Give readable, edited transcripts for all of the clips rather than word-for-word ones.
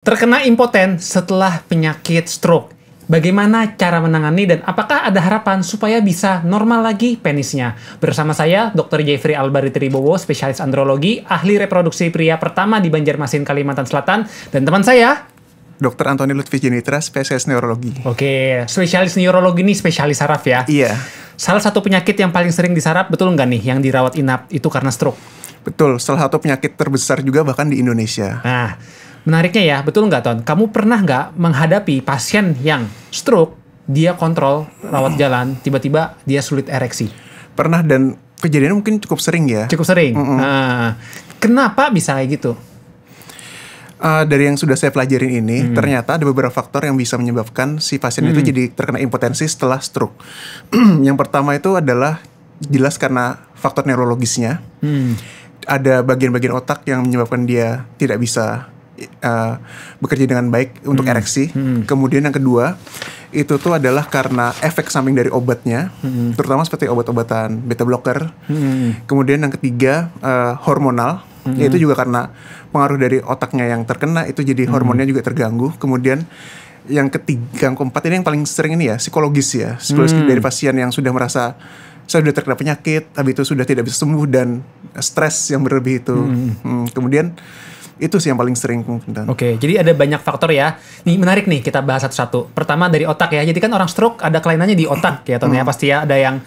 Terkena impoten setelah penyakit stroke. Bagaimana cara menangani dan apakah ada harapan supaya bisa normal lagi penisnya? Bersama saya, Dr. Jeffrey Albari Tribowo, spesialis andrologi, ahli reproduksi pria pertama di Banjarmasin, Kalimantan Selatan. Dan teman saya, Dr. Antoni Lutfi Jenitra, spesialis neurologi. Oke, spesialis neurologi ini spesialis saraf ya? Iya. Salah satu penyakit yang paling sering disaraf, betul nggak nih, yang dirawat inap itu karena stroke? Betul, salah satu penyakit terbesar juga bahkan di Indonesia. Nah, menariknya ya, betul nggak Ton? Kamu pernah nggak menghadapi pasien yang stroke, dia kontrol rawat jalan, tiba-tiba dia sulit ereksi? Pernah, dan kejadiannya mungkin cukup sering ya. Cukup sering? Nah, kenapa bisa kayak gitu? Dari yang sudah saya pelajarin ini, ternyata ada beberapa faktor yang bisa menyebabkan si pasien itu jadi terkena impotensi setelah stroke. Yang pertama itu adalah jelas karena faktor neurologisnya. Ada bagian-bagian otak yang menyebabkan dia tidak bisa bekerja dengan baik untuk ereksi. Kemudian yang kedua, itu tuh adalah karena efek samping dari obatnya, terutama seperti obat-obatan beta blocker. Kemudian yang ketiga, hormonal. Yaitu juga karena pengaruh dari otaknya yang terkena, itu jadi hormonnya juga terganggu. Kemudian yang ketiga, yang keempat ini yang paling sering ini ya, psikologis ya. Psikologis dari pasien yang sudah merasa saya sudah terkena penyakit, habis itu sudah tidak bisa sembuh dan stres yang berlebih itu. Kemudian itu sih yang paling sering. Oke, jadi ada banyak faktor ya. Nih menarik nih, kita bahas satu-satu. Pertama dari otak ya. Jadi kan orang stroke ada kelainannya di otak ya, Ton ya. Pasti ya, ada yang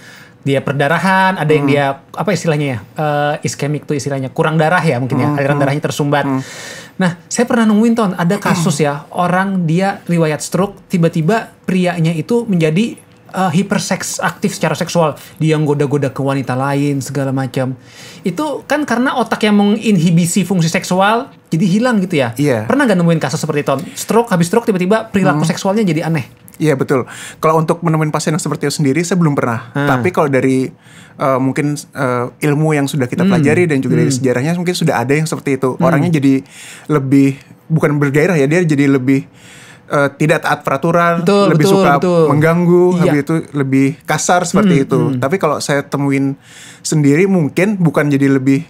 dia perdarahan, ada yang dia apa istilahnya ya, iskemik tuh istilahnya, kurang darah ya mungkin ya, aliran darahnya tersumbat. Nah, saya pernah nemuin Ton, ada kasus ya, orang dia riwayat stroke, tiba-tiba prianya itu menjadi hiperseks aktif secara seksual, dia nggoda-goda ke wanita lain segala macam. Itu kan karena otak yang menginhibisi fungsi seksual jadi hilang gitu ya. Iya. Pernah gak nemuin kasus seperti itu? Habis stroke tiba-tiba perilaku seksualnya jadi aneh. Iya betul. Kalau untuk menemuin pasien yang seperti itu sendiri saya belum pernah. Tapi kalau dari mungkin ilmu yang sudah kita pelajari dan juga dari sejarahnya mungkin sudah ada yang seperti itu. Orangnya jadi lebih bukan bergairah ya, dia jadi lebih tidak taat peraturan, lebih suka mengganggu, habis itu lebih kasar seperti itu. Tapi kalau saya temuin sendiri mungkin bukan jadi lebih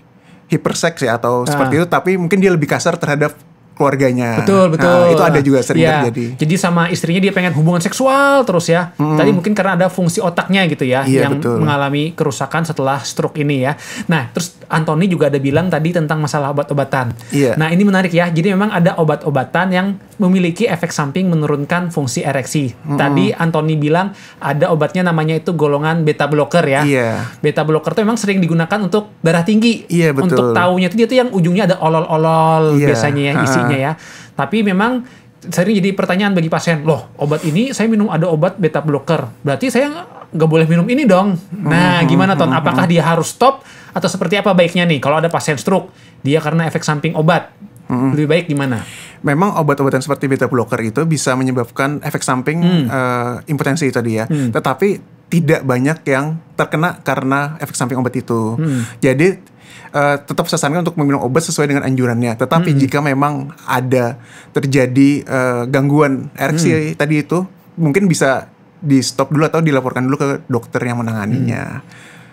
hiperseks ya atau seperti itu, tapi mungkin dia lebih kasar terhadap keluarganya. Betul. Nah, itu ada juga sering terjadi. Jadi sama istrinya dia pengen hubungan seksual terus ya. Tadi mungkin karena ada fungsi otaknya gitu ya, yang mengalami kerusakan setelah stroke ini ya. Nah, terus Antoni juga ada bilang tadi tentang masalah obat-obatan. Nah, ini menarik ya. Jadi memang ada obat-obatan yang memiliki efek samping menurunkan fungsi ereksi. Tadi Antoni bilang ada obatnya namanya itu golongan beta blocker ya. Beta blocker itu memang sering digunakan untuk darah tinggi. Untuk taunya itu dia tuh yang ujungnya ada olol-olol biasanya ya isinya ya. Tapi memang sering jadi pertanyaan bagi pasien, loh obat ini saya minum ada obat beta blocker, berarti saya nggak boleh minum ini dong. Nah gimana Ton, apakah dia harus stop atau seperti apa baiknya nih kalau ada pasien stroke, dia karena efek samping obat, lebih baik gimana? Memang obat-obatan seperti beta blocker itu bisa menyebabkan efek samping impotensi itu tadi ya. Tetapi tidak banyak yang terkena karena efek samping obat itu. Jadi tetap saya sarankan untuk meminum obat sesuai dengan anjurannya. Tetapi jika memang ada terjadi gangguan ereksi tadi itu, mungkin bisa di stop dulu atau dilaporkan dulu ke dokter yang menanganinya.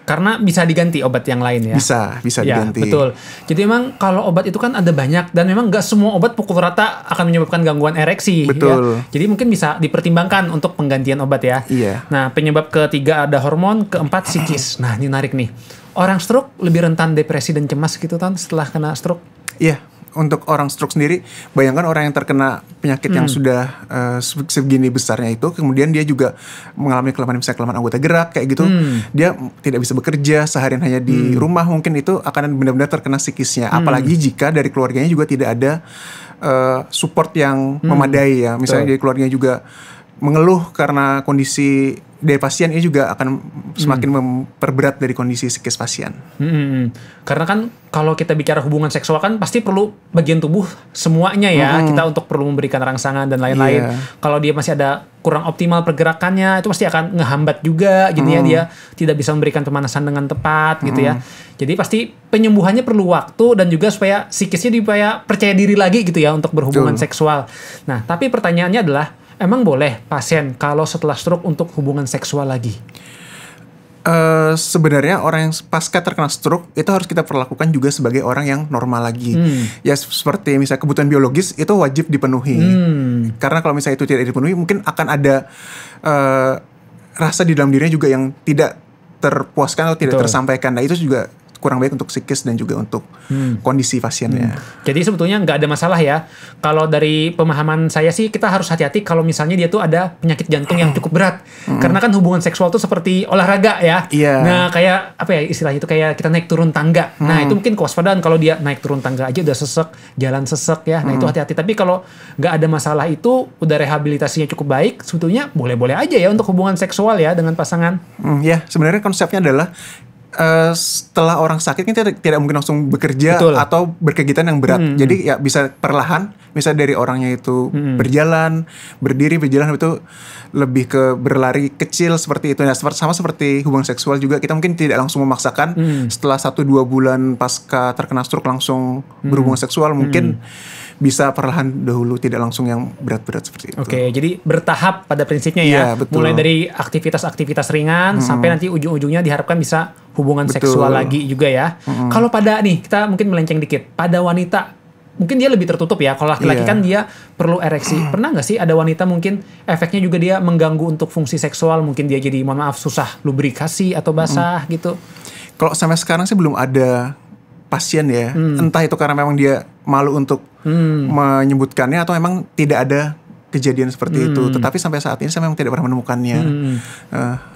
Karena bisa diganti obat yang lain ya? Bisa diganti. Betul. Jadi memang kalau obat itu kan ada banyak dan memang nggak semua obat pukul rata akan menyebabkan gangguan ereksi. Betul. Ya? Jadi mungkin bisa dipertimbangkan untuk penggantian obat ya. Nah, penyebab ketiga ada hormon, keempat psikis. Nah, ini menarik nih. Orang stroke lebih rentan depresi dan cemas gitu Ton setelah kena stroke? Iya. Untuk orang stroke sendiri, bayangkan orang yang terkena penyakit yang sudah segini besarnya itu, kemudian dia juga mengalami kelemahan anggota gerak kayak gitu, dia tidak bisa bekerja seharian hanya di rumah, mungkin itu akan benar-benar terkena psikisnya. Apalagi jika dari keluarganya juga tidak ada support yang memadai ya, misalnya dari keluarganya juga mengeluh karena kondisi dari pasien, ini juga akan semakin memperberat dari kondisi psikis pasien. Karena kan kalau kita bicara hubungan seksual kan pasti perlu bagian tubuh semuanya ya, kita untuk perlu memberikan rangsangan dan lain-lain. Kalau dia masih ada kurang optimal pergerakannya, itu pasti akan ngehambat juga gitu ya, dia tidak bisa memberikan pemanasan dengan tepat gitu ya. Jadi pasti penyembuhannya perlu waktu dan juga supaya psikisnya supaya percaya diri lagi gitu ya untuk berhubungan seksual. Nah, tapi pertanyaannya adalah, emang boleh pasien kalau setelah stroke untuk hubungan seksual lagi? Sebenarnya orang yang pasca terkena stroke itu harus kita perlakukan juga sebagai orang yang normal lagi. Ya seperti misalnya kebutuhan biologis itu wajib dipenuhi. Karena kalau misalnya itu tidak dipenuhi, mungkin akan ada rasa di dalam dirinya juga yang tidak terpuaskan atau tidak tersampaikan. Nah itu juga kurang baik untuk psikis dan juga untuk kondisi pasiennya. Jadi sebetulnya nggak ada masalah ya. Kalau dari pemahaman saya sih kita harus hati-hati kalau misalnya dia tuh ada penyakit jantung yang cukup berat. Karena kan hubungan seksual tuh seperti olahraga ya. Nah kayak apa ya istilahnya itu kayak kita naik turun tangga. Nah itu mungkin kewaspadaan kalau dia naik turun tangga aja udah sesek, jalan sesek ya. Nah itu hati-hati. Tapi kalau nggak ada masalah itu, udah rehabilitasinya cukup baik, sebetulnya boleh-boleh aja ya untuk hubungan seksual ya dengan pasangan. Ya sebenarnya konsepnya adalah setelah orang sakit kan tidak mungkin langsung bekerja atau berkegiatan yang berat. Jadi ya bisa perlahan, misalnya dari orangnya itu berjalan, berdiri, berjalan itu lebih ke berlari kecil seperti itu. Nah, sama seperti hubungan seksual juga kita mungkin tidak langsung memaksakan setelah 1-2 bulan pasca terkena stroke langsung berhubungan seksual, mungkin bisa perlahan dahulu, tidak langsung yang berat-berat seperti itu. Oke, jadi bertahap pada prinsipnya ya. Mulai dari aktivitas-aktivitas ringan sampai nanti ujung-ujungnya diharapkan bisa hubungan seksual lagi juga ya. Kalau pada nih, kita mungkin melenceng dikit. Pada wanita, mungkin dia lebih tertutup ya. Kalau laki-laki kan dia perlu ereksi. Pernah nggak sih ada wanita mungkin efeknya juga dia mengganggu untuk fungsi seksual. Mungkin dia jadi, mohon maaf, susah lubrikasi atau basah gitu. Kalau sampai sekarang sih belum ada pasien ya. Entah itu karena memang dia malu untuk menyebutkannya atau memang tidak ada kejadian seperti itu. Tetapi sampai saat ini saya memang tidak pernah menemukannya.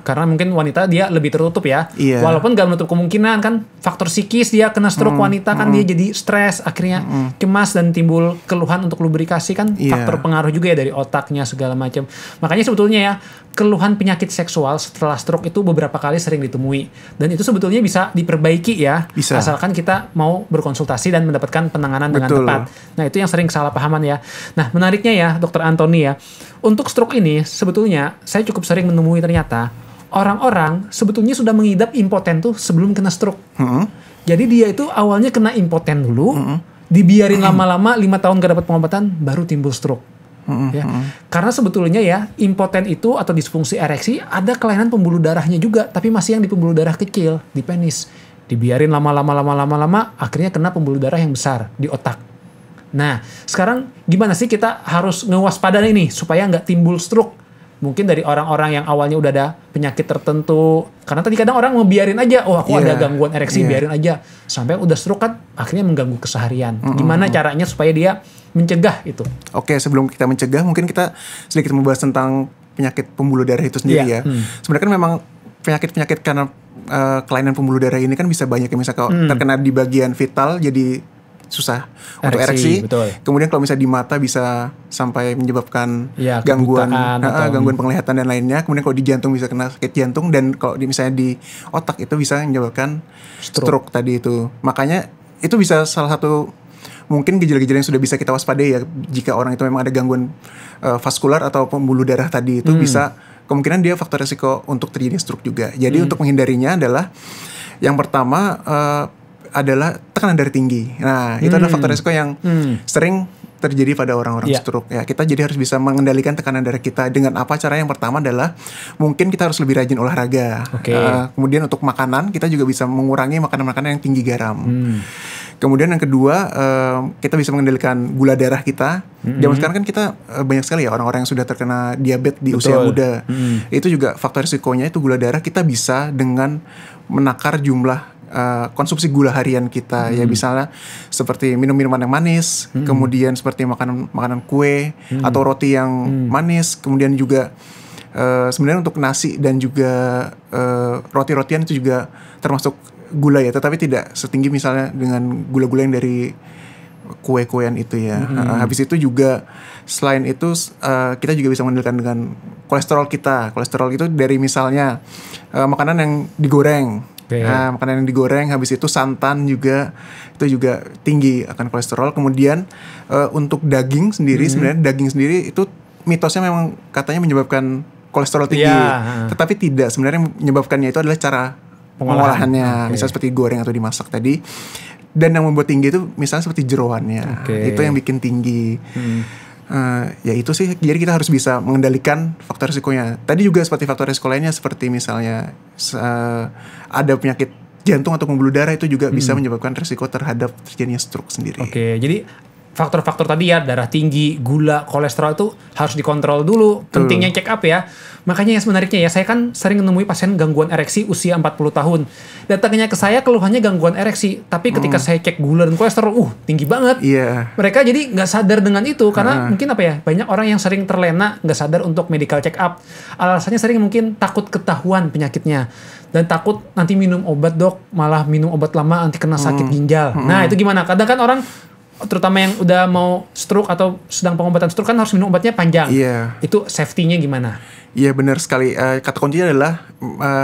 Karena mungkin wanita dia lebih tertutup ya. Walaupun gak menutup kemungkinan kan faktor psikis dia kena stroke wanita kan dia jadi stres, akhirnya cemas dan timbul keluhan untuk lubrikasi kan faktor pengaruh juga ya dari otaknya segala macam. Makanya sebetulnya ya keluhan penyakit seksual setelah stroke itu beberapa kali sering ditemui. Dan itu sebetulnya bisa diperbaiki ya. Asalkan kita mau berkonsultasi dan mendapatkan penanganan dengan tepat. Nah itu yang sering kesalahpahaman ya. Nah menariknya ya Dr. Anthony ya. Untuk stroke ini sebetulnya saya cukup sering menemui ternyata orang-orang sebetulnya sudah mengidap impoten tuh sebelum kena stroke. Jadi dia itu awalnya kena impoten dulu, dibiarin lama-lama 5 tahun gak dapat pengobatan, baru timbul stroke. Ya. Karena sebetulnya ya impoten itu atau disfungsi ereksi ada kelainan pembuluh darahnya juga, tapi masih yang di pembuluh darah kecil di penis. Dibiarin lama-lama akhirnya kena pembuluh darah yang besar di otak. Nah sekarang gimana sih kita harus ngewaspadaan ini supaya nggak timbul stroke? Mungkin dari orang-orang yang awalnya udah ada penyakit tertentu. Karena tadi kadang orang mau biarin aja, oh aku ada gangguan ereksi, biarin aja. Sampai udah stroke kan akhirnya mengganggu keseharian. Gimana caranya supaya dia mencegah itu? Oke, sebelum kita mencegah mungkin kita sedikit membahas tentang penyakit pembuluh darah itu sendiri ya. Sebenarnya kan memang penyakit-penyakit karena kelainan pembuluh darah ini kan bisa banyak ya. Misalnya kalau terkena di bagian vital jadi susah untuk ereksi. Kemudian kalau misalnya di mata bisa sampai menyebabkan gangguan penglihatan dan lainnya. Kemudian kalau di jantung bisa kena sakit jantung, dan kalau misalnya di otak itu bisa menyebabkan stroke tadi itu. Makanya itu bisa salah satu mungkin gejala-gejala yang sudah bisa kita waspadai ya jika orang itu memang ada gangguan vaskular atau pembuluh darah tadi itu bisa kemungkinan dia faktor risiko untuk terjadi stroke juga. Jadi untuk menghindarinya adalah yang pertama adalah tekanan darah tinggi. Nah, itu adalah faktor risiko yang sering terjadi pada orang-orang stroke. Ya, kita jadi harus bisa mengendalikan tekanan darah kita dengan apa caranya? Yang pertama adalah mungkin kita harus lebih rajin olahraga. Kemudian untuk makanan kita juga bisa mengurangi makanan-makanan yang tinggi garam. Kemudian yang kedua kita bisa mengendalikan gula darah kita. Zaman sekarang kan kita banyak sekali ya orang-orang yang sudah terkena diabetes di usia muda. Itu juga faktor risikonya itu gula darah. Kita bisa dengan menakar jumlah konsumsi gula harian kita ya, misalnya seperti minum minuman yang manis, kemudian seperti makanan kue atau roti yang manis, kemudian juga sebenarnya untuk nasi dan juga roti-rotian itu juga termasuk gula ya, tetapi tidak setinggi misalnya dengan gula-gula yang dari kue-kuean itu ya. Habis itu juga selain itu kita juga bisa mengendalikan dengan kolesterol kita. Kolesterol itu dari misalnya makanan yang digoreng. Nah, makanan yang digoreng, habis itu santan juga itu juga tinggi akan kolesterol. Kemudian untuk daging sendiri sebenarnya daging sendiri itu mitosnya memang katanya menyebabkan kolesterol tinggi, tetapi tidak. Sebenarnya menyebabkannya itu adalah cara pengolahannya, misalnya seperti goreng atau dimasak tadi. Dan yang membuat tinggi itu misalnya seperti jeroannya, itu yang bikin tinggi. Ya itu sih, jadi kita harus bisa mengendalikan faktor risikonya. Tadi juga seperti faktor risiko lainnya, seperti misalnya ada penyakit jantung atau pembuluh darah, itu juga bisa menyebabkan risiko terhadap terjadinya stroke sendiri. Oke, jadi faktor-faktor tadi ya, darah tinggi, gula, kolesterol itu harus dikontrol dulu. Pentingnya check up ya. Makanya yang menariknya ya, saya kan sering menemui pasien gangguan ereksi usia 40 tahun. Datangnya ke saya keluhannya gangguan ereksi. Tapi ketika saya cek gula dan kolesterol, tinggi banget. Iya. Mereka jadi nggak sadar dengan itu. Karena mungkin apa ya, banyak orang yang sering terlena, nggak sadar untuk medical check up. Alasannya sering mungkin takut ketahuan penyakitnya. Dan takut nanti minum obat dok, malah minum obat lama nanti kena sakit ginjal. Nah itu gimana? Kadang kan orang terutama yang udah mau stroke atau sedang pengobatan stroke kan harus minum obatnya panjang. Iya. Itu safety-nya gimana? Iya benar sekali. Kata kuncinya adalah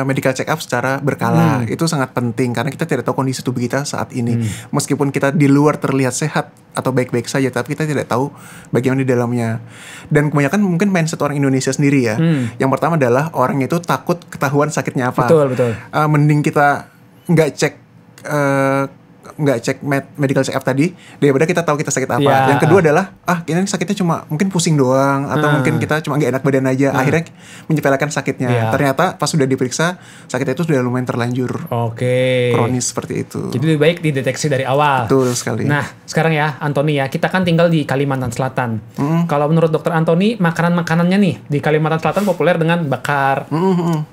medical check up secara berkala. Itu sangat penting karena kita tidak tahu kondisi tubuh kita saat ini. Meskipun kita di luar terlihat sehat atau baik-baik saja, tapi kita tidak tahu bagaimana di dalamnya. Dan kebanyakan mungkin mindset orang Indonesia sendiri ya. Yang pertama adalah orang itu takut ketahuan sakitnya apa. Betul. Mending kita nggak cek medical check up tadi daripada kita tahu kita sakit apa. Yang kedua adalah ini sakitnya cuma mungkin pusing doang atau mungkin kita cuma nggak enak badan aja. Akhirnya menyepelekan sakitnya. Ternyata pas sudah diperiksa sakitnya itu sudah lumayan terlanjur. Kronis seperti itu. Jadi lebih baik dideteksi dari awal. Betul sekali. Nah sekarang ya Anthony ya, kita kan tinggal di Kalimantan Selatan. Kalau menurut dokter Anthony, makanan-makanannya nih di Kalimantan Selatan populer dengan bakar,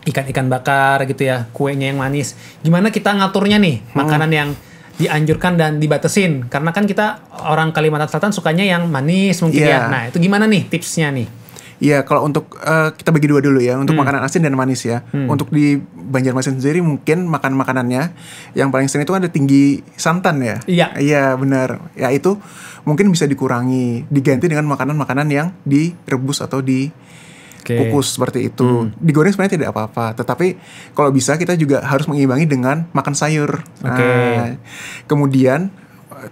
ikan-ikan bakar gitu ya, kuenya yang manis. Gimana kita ngaturnya nih makanan yang dianjurkan dan dibatesin, karena kan kita orang Kalimantan Selatan sukanya yang manis mungkin ya. Nah itu gimana nih tipsnya nih? Iya, kalau untuk kita bagi dua dulu ya, untuk makanan asin dan manis ya. Untuk di Banjarmasin sendiri mungkin makanannya yang paling sering itu ada tinggi santan ya. Iya benar. Ya itu mungkin bisa dikurangi, diganti dengan makanan-makanan yang direbus atau kukus seperti itu. Digoreng sebenarnya tidak apa-apa, tetapi kalau bisa kita juga harus mengimbangi dengan makan sayur. Kemudian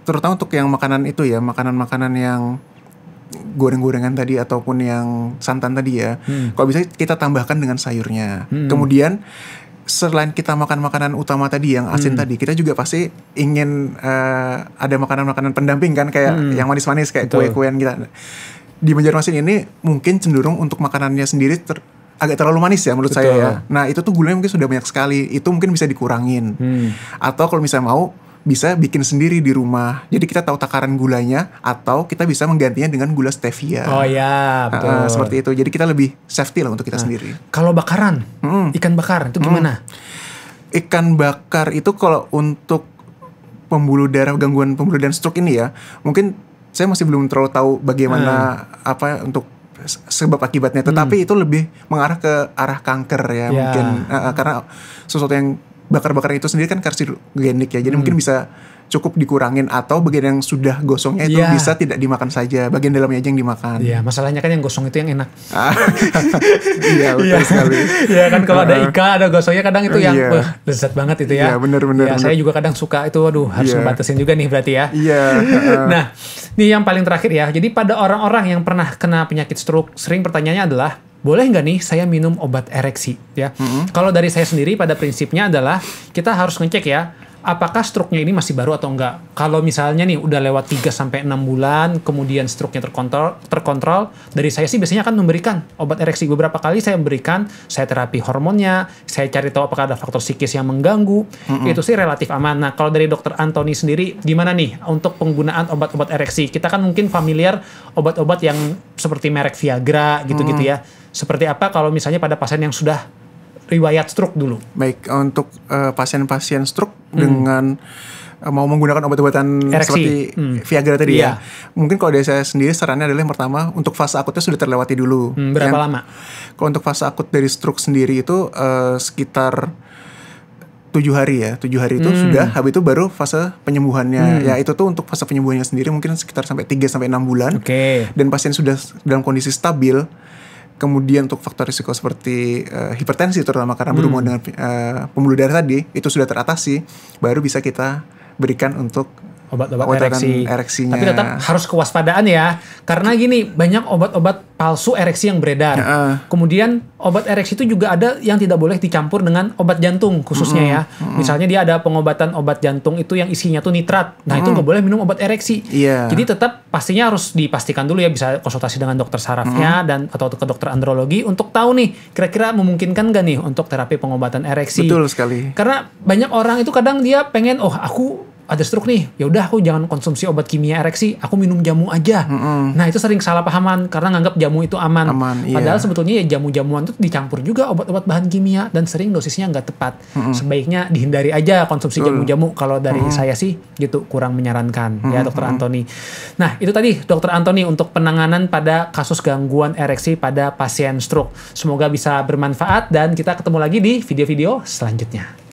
terutama untuk yang makanan itu ya, makanan-makanan yang goreng-gorengan tadi ataupun yang santan tadi ya, kalau bisa kita tambahkan dengan sayurnya. Kemudian selain kita makan makanan utama tadi yang asin tadi, kita juga pasti ingin ada makanan-makanan pendamping kan, kayak yang manis-manis kayak kue-kuean kita. Di Banjarmasin ini mungkin cenderung untuk makanannya sendiri agak terlalu manis ya menurut saya ya. Nah itu tuh gulanya mungkin sudah banyak sekali, itu mungkin bisa dikurangin. Atau kalau misalnya mau, bisa bikin sendiri di rumah. Jadi kita tahu takaran gulanya, atau kita bisa menggantinya dengan gula stevia. Betul. Seperti itu. Jadi kita lebih safety lah untuk kita sendiri. Kalau bakaran, ikan bakar itu gimana? Ikan bakar itu kalau untuk pembuluh darah, gangguan pembuluh darah stroke ini ya, mungkin saya masih belum terlalu tahu bagaimana apa untuk sebab akibatnya, tetapi itu lebih mengarah ke arah kanker ya mungkin, karena sesuatu yang bakar-bakar itu sendiri kan karsinogenik ya, jadi mungkin bisa cukup dikurangin, atau bagian yang sudah gosongnya itu bisa tidak dimakan saja, bagian dalamnya aja yang dimakan. Masalahnya kan yang gosong itu yang enak. Iya betul sekali. Iya kan, kalau ada ikan ada gosongnya kadang itu yang lezat banget itu ya. Iya benar. Saya juga kadang suka itu, harus ngebatasin juga nih berarti ya. Nah, ini yang paling terakhir ya. Jadi pada orang-orang yang pernah kena penyakit stroke, sering pertanyaannya adalah, boleh nggak nih saya minum obat ereksi ya? Kalau dari saya sendiri pada prinsipnya adalah kita harus ngecek ya, apakah stroke-nya ini masih baru atau enggak. Kalau misalnya nih udah lewat 3-6 bulan, kemudian stroke-nya terkontrol, dari saya sih biasanya akan memberikan obat ereksi. Beberapa kali saya memberikan, saya terapi hormonnya, saya cari tahu apakah ada faktor psikis yang mengganggu, itu sih relatif aman. Nah, kalau dari dokter Anthony sendiri, gimana nih untuk penggunaan obat-obat ereksi? Kita kan mungkin familiar obat-obat yang seperti merek Viagra gitu-gitu ya. Seperti apa kalau misalnya pada pasien yang sudah riwayat stroke dulu? Baik, untuk pasien-pasien stroke dengan mau menggunakan obat-obatan seperti Viagra tadi ya. Mungkin kalau dari saya sendiri sarannya adalah yang pertama, untuk fase akutnya sudah terlewati dulu. Berapa lama? Kalau untuk fase akut dari stroke sendiri itu sekitar 7 hari ya. 7 hari itu sudah, habis itu baru fase penyembuhannya. Ya itu tuh untuk fase penyembuhannya sendiri mungkin sekitar sampai 3-6 bulan. Dan pasien sudah dalam kondisi stabil. Kemudian untuk faktor risiko seperti hipertensi terutama karena berhubungan dengan pembuluh darah tadi, itu sudah teratasi, baru bisa kita berikan untuk obat-obat ereksinya. Tapi tetap harus kewaspadaan ya. Karena gini, banyak obat-obat palsu ereksi yang beredar. Kemudian obat ereksi itu juga ada yang tidak boleh dicampur dengan obat jantung khususnya ya. Misalnya dia ada pengobatan obat jantung itu yang isinya tuh nitrat. Nah, itu nggak boleh minum obat ereksi. Jadi tetap pastinya harus dipastikan dulu ya, bisa konsultasi dengan dokter sarafnya dan atau ke dokter andrologi untuk tahu nih kira-kira memungkinkan nggak nih untuk terapi pengobatan ereksi. Betul sekali. Karena banyak orang itu kadang dia pengen, oh aku ada stroke nih, ya udah aku jangan konsumsi obat kimia ereksi, aku minum jamu aja. Nah, itu sering salah pahaman karena nganggap jamu itu aman. Padahal sebetulnya ya jamu-jamuan itu dicampur juga obat-obat bahan kimia dan sering dosisnya nggak tepat. Sebaiknya dihindari aja konsumsi jamu-jamu. Kalau dari saya sih gitu, kurang menyarankan ya Dokter Antoni. Nah, itu tadi Dokter Antoni untuk penanganan pada kasus gangguan ereksi pada pasien stroke. Semoga bisa bermanfaat dan kita ketemu lagi di video-video selanjutnya.